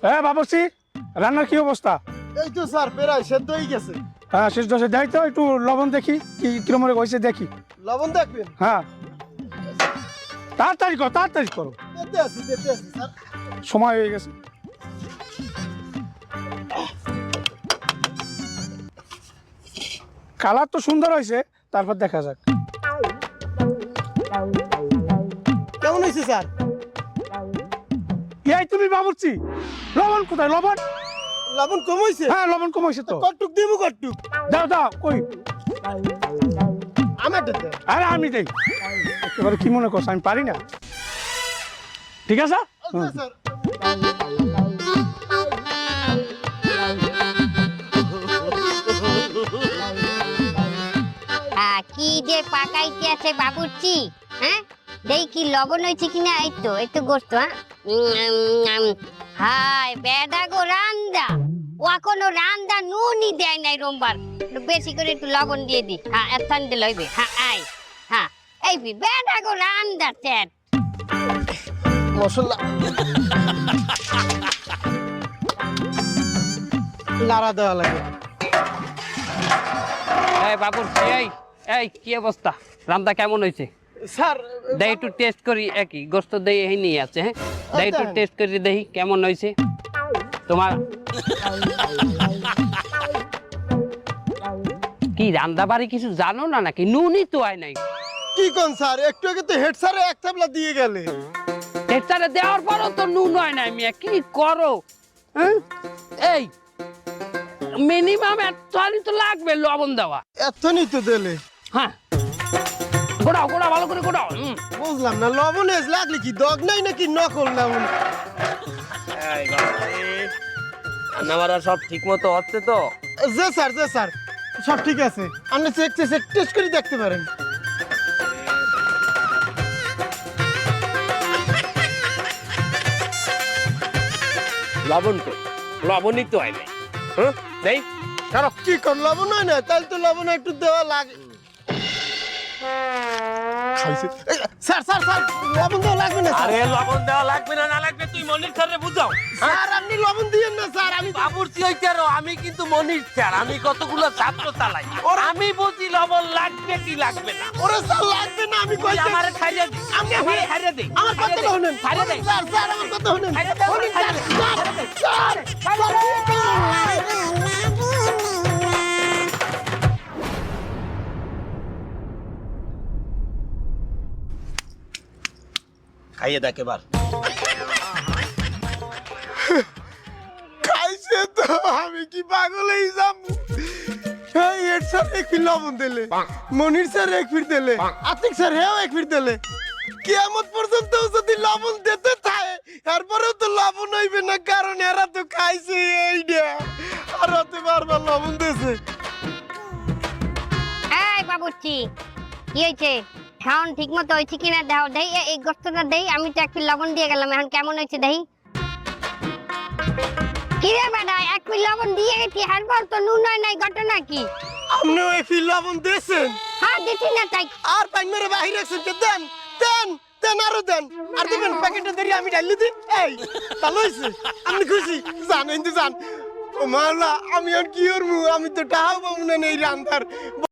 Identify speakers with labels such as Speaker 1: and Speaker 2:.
Speaker 1: হ্যাঁ বাবুর্চি, রান্নার কি অবস্থা?
Speaker 2: এই তো স্যার প্রায় সেদ্ধ হয়ে গেছে।
Speaker 1: হ্যাঁ শেষ দশে দেয় তো, একটু লবণ দেখি কিরম হয়েছে দেখি।
Speaker 2: লবণ দেখবেন?
Speaker 1: হ্যাঁ তাড়াতাড়ি করো, তাড়াতাড়ি করো,
Speaker 2: দিতে আছি স্যার।
Speaker 1: সময় হয়ে গেছে। কালার তো সুন্দর হয়েছে, তারপর দেখা যাক।
Speaker 2: কেমন হয়েছে স্যার?
Speaker 1: এই তুমি বাবুর্চি, লবণ কোথায়? লবণ
Speaker 2: লবণ কম হয়েছে?
Speaker 1: হ্যাঁ লবণ কম হয়েছে তো।
Speaker 2: কটুক দিব কটুক?
Speaker 1: দাও দাও, কই?
Speaker 2: আমার দেন।
Speaker 1: আরে আমি দেই। একেবারে কি মনে করছো আমি পারি না? ঠিক আছে
Speaker 2: আচ্ছা স্যার।
Speaker 3: কি যে পাকাইতে আছে বাবুর্চি, হ্যাঁ দেখি লবণ হয়েছে কিনা। এই তো গোস্ত। হাই বেডা গো রান্দা, ও এখনো রান্দা নুনই দেয় নাই রোমবার। বেশি করে একটু লবণ দিয়ে দি। হ্যাঁ এথান দিল হইবে। হ্যাঁ আই হ্যাঁ এই বেডা গো রান্দা চ্যাট
Speaker 2: মশলা লাড়া দেওয়া লাগে।
Speaker 4: এই বাবুর্চি, এই কি অবস্থা? রান্না কেমন হয়েছে?
Speaker 2: স্যার
Speaker 4: দেই একটু টেস্ট করি। একই গোস্ত দেই এই নিয়ে আছে। হ্যাঁ দেই একটু টেস্ট করি দেখি কেমন হয়েছে তোমার। কি রান্না বাড়ি কিছু জানো না নাকি? নুনই তো হয় নাই।
Speaker 2: কি কোন স্যার, একটু আগে তো হেড স্যার এক চাপলা দিয়ে গেলে।
Speaker 4: টেস্টারে দেওয়ার পরও তো নুন হয় নাই। মিয়া কি করো? হ্যাঁ এই মিনিমাম একটু তো লাগবে লবণ দেওয়া।
Speaker 2: এতনি তো দিলে।
Speaker 4: হ্যাঁ গোড়াও গোড়াও ভালো করে গোড়াও।
Speaker 2: বুঝলাম না, লবণ এস লাগলে কি দগ নাই নাকি নকল লবণ?
Speaker 5: রান্নাবাড়া সব ঠিক মতো হচ্ছে তো?
Speaker 2: জি স্যার, জি স্যার, সব ঠিক আছে। আপনি চেক টেস্ট করে দেখতে পারেন।
Speaker 5: লবণ তো লবণই তো হয় নাই। হ্যাঁ নেই কারো
Speaker 2: কি কর লবণ হয় না? তাহলে তো লবণ একটু দেওয়া লাগে। খাইছে। স্যার স্যার স্যার, লবণ দেওয়া লাগবে না স্যার।
Speaker 5: আরে লবণ দেওয়া লাগবে না না লাগবে তুই মনির স্যারে বুঝাও।
Speaker 2: স্যার আপনি লবণ দিয়েন না স্যার। আমি
Speaker 5: বাবুর্চি হইতে আরো, আমি কিন্তু মনির স্যার, আমি কতগুলো ছাত্র চালাই, আমি বুঝি লবণ লাগবে কি লাগবে না।
Speaker 2: ওরে স্যার লাগবে না, আমি
Speaker 5: তুই
Speaker 2: কইছি।
Speaker 5: আমারে খাইয়ে দি,
Speaker 2: আমি
Speaker 5: আমারে খাইয়ে দে,
Speaker 2: আমার কথা শুনুন।
Speaker 5: খাইয়ে দে।
Speaker 2: স্যার স্যার আমার কথা শুনুন।
Speaker 5: খাইয়ে দে,
Speaker 2: শুনুন স্যার, স্যার,
Speaker 5: খাইয়ে দেখ এবার।
Speaker 2: খাইছে তো, আমি কি পাগল হয়ে যাবো? এই হেড স্যার এক ফির লবণ দিলে, মনির স্যার এক ফির দিলে, আতিক স্যার হেও এক ফির দিলে। কিয়ামত পর্যন্ত যদি লবণ দিতে থাকে তারপরেও তো লবণ হইবে না, কারণ এরা তো খাইছে এইটা। আর হতে বারবার লবণ দিয়েছে।
Speaker 3: এই বাবুর্চি, কি হয়েছে? খাওন ঠিক মতো হয়েছে কিনা দাও। দেই এই গোস্তটা দেই। আমি তো একটু লবণ দিয়ে গেলাম, এখন কেমন হয়েছে দেই। কি রে বেটা, এক পিস লবণ দিয়ে গেছি, হারবার তো নুন হয় নাই, ঘটনা কি?
Speaker 2: আপনিও এক ফির লবণ দিয়েছেন?
Speaker 3: হ্যাঁ দিচ্ছি না তাই।
Speaker 2: আর পাইন মেরে বাহির রাখছেন, দেন দেন দেন, আরো দেন। আর দিবেন প্যাকেটে ধরে আমি ঢালি দিই। এই ভালো হয়েছে, আপনি খুশি? জান কিন্তু জান। ও মাওলা, আমি আর কি করবো? আমি তো টাকাও পাবো না এই রান্দার।